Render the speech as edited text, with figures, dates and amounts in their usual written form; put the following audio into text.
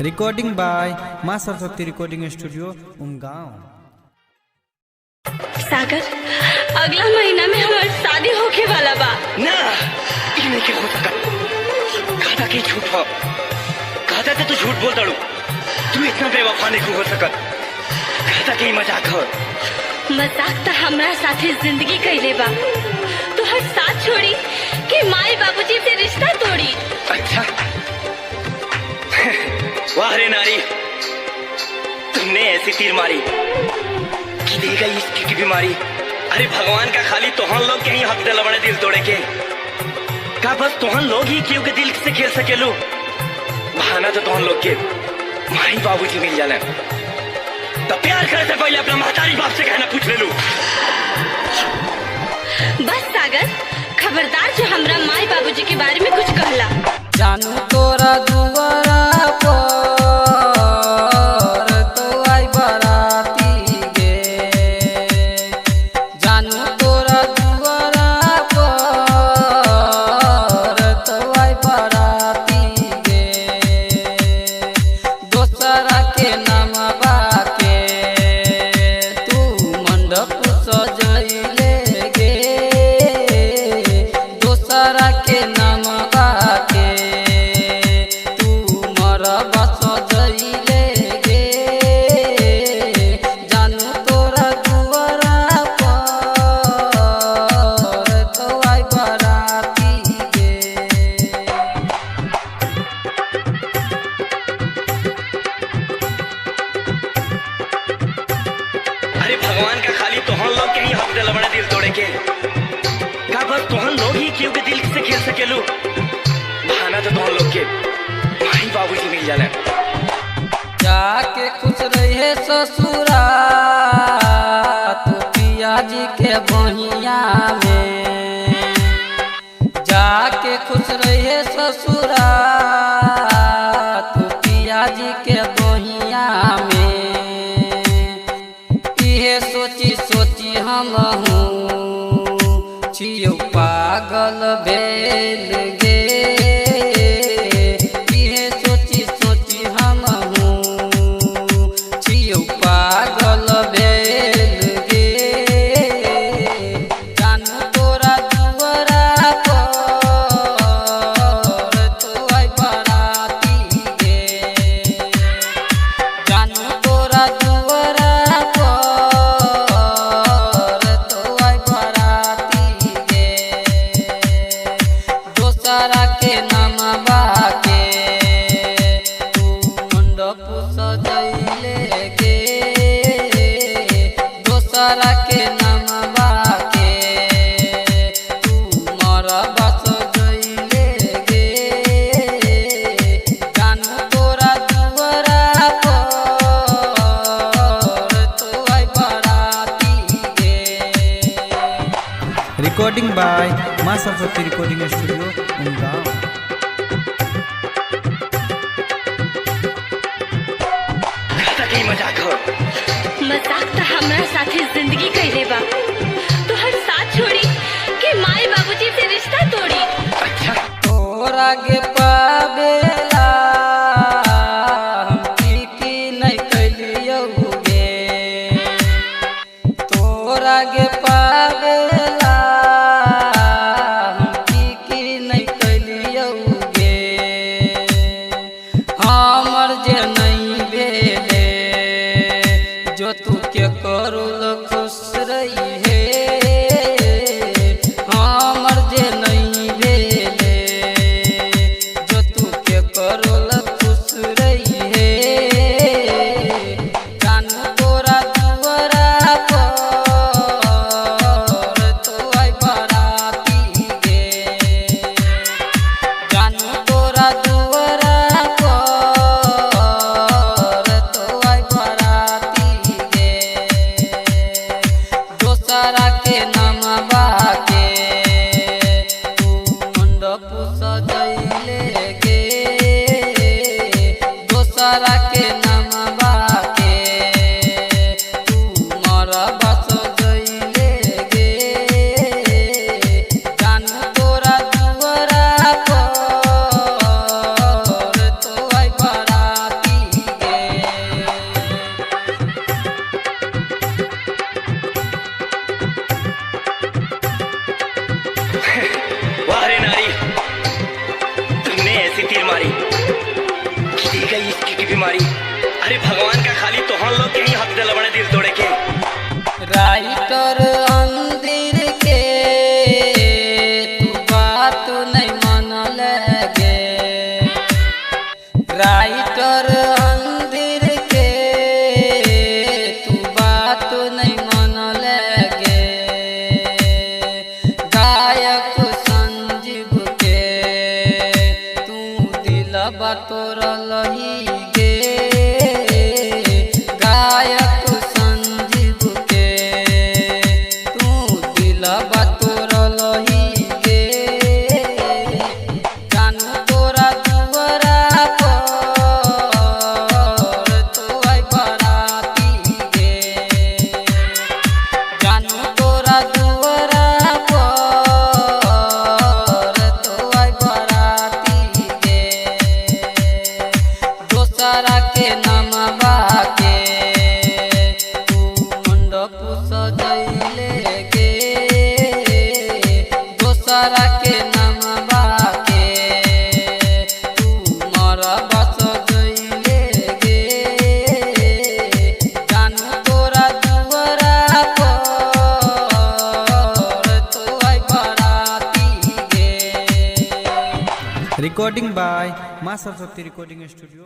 Recording by माँ Saraswati recording studio Umgaon. सागर, अगला महीना में हमारी शादी होके वाला बा। ना, ये नहीं के हो सका। कहता कि झूठ हो। कहता कि तू झूठ बोल दड़ू। तू इतना बेवफा नहीं हो सकत। कहता कि मजाक हो। मजाक तो हमारा साथी जिंदगी कइले बा। तो हर साथ छोड़ी कि माई बाबूजी से रिश्ता तोड़ी। अच्छा, वाह रे नारी, तुमने ऐसी तीर मारी कि दे गई इश्क की बीमारी। अरे भगवान का खाली तोहन लोग के ही हक दिल बने दिल तोड़े के। का बस तोहन लोग ही क्यों के दिल से खेल सकेलू। बहाना तो तोहन लोग के माई बाबूजी मिल जाने। तो प्यार करे से पहले अपना महतारी बाप से कहना पूछ ले लू। बस सागर, खबरदार जो हमरा माई बाबूजी के बारे में कुछ कहला। जानू तोरा दुआरा पर तो आई बराती गे। जानू तोरा दुआरा पर तो आई बराती गे। दोसरा के नाम बाके तू मंडप सजैले गे। दोसरा के नाम बाके भगवान का खाली तोहन लोग के ही हक दिल बने दिल तोड़े के। का बस तोहन लोग ही क्यों के दिल से खेल सकेलू। बहाना तो तोहन लोग के माई बाबूजी मिल जाने। जाके खुश रहे ससुरा तू पिया जी के बहिया में। जाके खुश रहे ससुरा तू पिया जी के बहिया में। सोची सोची हम छियो पागल भेल गे। इहे सोची सोची हम छियो पागल भेल गे। जानू तोरा दुआरा पर तो आई बराती गे। जानू तोरा दुआरा के नाम बाके तू मंडप सजैले गे। दोसरा के नाम बाके तू मरब सजैले गे। जानू तोरा दुआरा पर तो आई बराती गे। रिकॉर्डिंग बाय माँ सरस्वती रिकॉर्डिंग स्टूडियो उमगांव। मजाक हो। मजाक तो हमारा साथी जिंदगी कइले बा। तो हर साथ छोड़ी कि माई बाबूजी से रिश्ता तोड़ी। अच्छा, तोरा के पावेला हम की नहीं कैलियो गे। तोरा के पावेला हम की नहीं कैलियो गे। हमर जे नहीं भेले जो तू के करुल खुश रही है। हमर जे नहीं भेले जो तू के करुल खुश रही है। जानू तोरा दुआरा पर तो आई बराती गे। जानू तोरा दुआरा पर राइटर अंधेर के तू बात नहीं मन लगे, गायक संजीव के तू दिलवा तोड़लही गे, गायक संजीव के तू दिलवा तोड़लही गे। जानू तोरा दुआरा पर तो आई बराती गे, जानू तोरा दुआरा पर तो आई बराती गे। दोसरा के नमवा के तू मंडप सजैले गे, दोसरा के नमवा के तू मरबा सजैले गे। जानू तोरा दुआरा पर तो आई बराती गे। रिकॉर्डिंग बाय माँ सरस्वती रिकॉर्डिंग स्टूडियो।